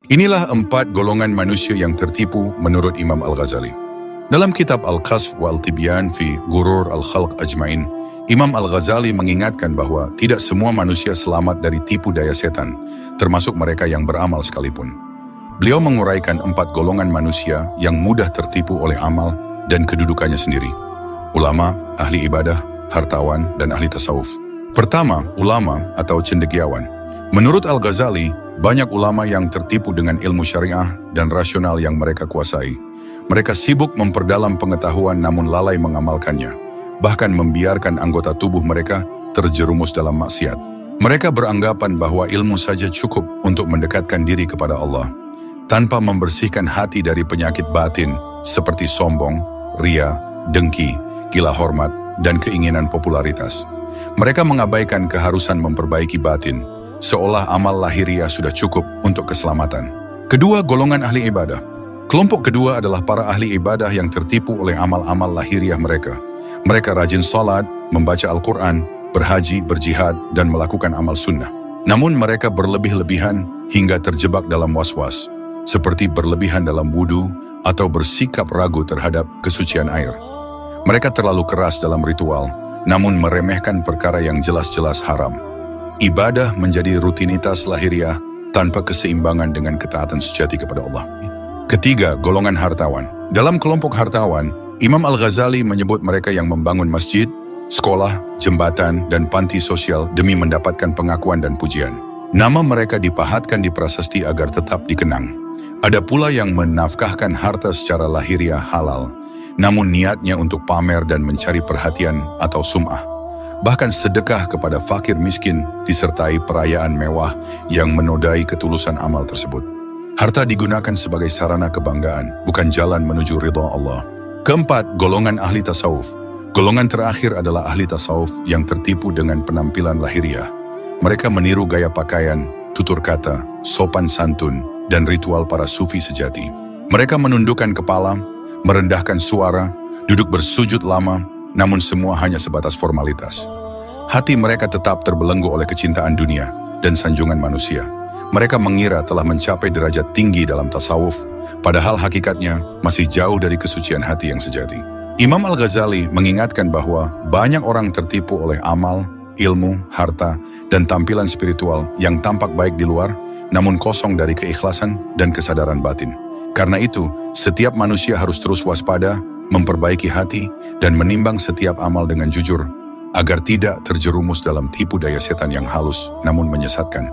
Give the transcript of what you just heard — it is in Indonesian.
Inilah 4 golongan manusia yang tertipu menurut Imam Al-Ghazali. Dalam kitab Al-Kasf wa Al-Tibyan fi Ghurur Al-Khalq Ajmain, Imam Al-Ghazali mengingatkan bahwa tidak semua manusia selamat dari tipu daya setan, termasuk mereka yang beramal sekalipun. Beliau menguraikan 4 golongan manusia yang mudah tertipu oleh amal dan kedudukannya sendiri. Ulama, ahli ibadah, hartawan, dan ahli tasawuf. Pertama, ulama atau cendekiawan. Menurut Al-Ghazali, banyak ulama yang tertipu dengan ilmu syariah dan rasional yang mereka kuasai. Mereka sibuk memperdalam pengetahuan namun lalai mengamalkannya, bahkan membiarkan anggota tubuh mereka terjerumus dalam maksiat. Mereka beranggapan bahwa ilmu saja cukup untuk mendekatkan diri kepada Allah, tanpa membersihkan hati dari penyakit batin seperti sombong, ria, dengki, gila hormat, dan keinginan popularitas. Mereka mengabaikan keharusan memperbaiki batin, seolah amal lahiriah sudah cukup untuk keselamatan. Kedua, golongan ahli ibadah. Kelompok kedua adalah para ahli ibadah yang tertipu oleh amal-amal lahiriah mereka. Mereka rajin salat, membaca Al-Quran, berhaji, berjihad, dan melakukan amal sunnah. Namun mereka berlebih-lebihan hingga terjebak dalam was-was, seperti berlebihan dalam wudu atau bersikap ragu terhadap kesucian air. Mereka terlalu keras dalam ritual, namun meremehkan perkara yang jelas-jelas haram. Ibadah menjadi rutinitas lahiriah tanpa keseimbangan dengan ketaatan sejati kepada Allah. Ketiga, golongan hartawan. Dalam kelompok hartawan, Imam Al-Ghazali menyebut mereka yang membangun masjid, sekolah, jembatan, dan panti sosial demi mendapatkan pengakuan dan pujian. Nama mereka dipahatkan di prasasti agar tetap dikenang. Ada pula yang menafkahkan harta secara lahiriah halal, namun niatnya untuk pamer dan mencari perhatian atau sum'ah. Bahkan sedekah kepada fakir miskin disertai perayaan mewah yang menodai ketulusan amal tersebut. Harta digunakan sebagai sarana kebanggaan, bukan jalan menuju ridha Allah. Keempat, golongan ahli tasawuf. Golongan terakhir adalah ahli tasawuf yang tertipu dengan penampilan lahiriah. Mereka meniru gaya pakaian, tutur kata, sopan santun, dan ritual para sufi sejati. Mereka menundukkan kepala, merendahkan suara, duduk bersujud lama, namun semua hanya sebatas formalitas. Hati mereka tetap terbelenggu oleh kecintaan dunia dan sanjungan manusia. Mereka mengira telah mencapai derajat tinggi dalam tasawuf, padahal hakikatnya masih jauh dari kesucian hati yang sejati. Imam Al-Ghazali mengingatkan bahwa banyak orang tertipu oleh amal, ilmu, harta, dan tampilan spiritual yang tampak baik di luar, namun kosong dari keikhlasan dan kesadaran batin. Karena itu, setiap manusia harus terus waspada, memperbaiki hati, dan menimbang setiap amal dengan jujur, agar tidak terjerumus dalam tipu daya setan yang halus namun menyesatkan.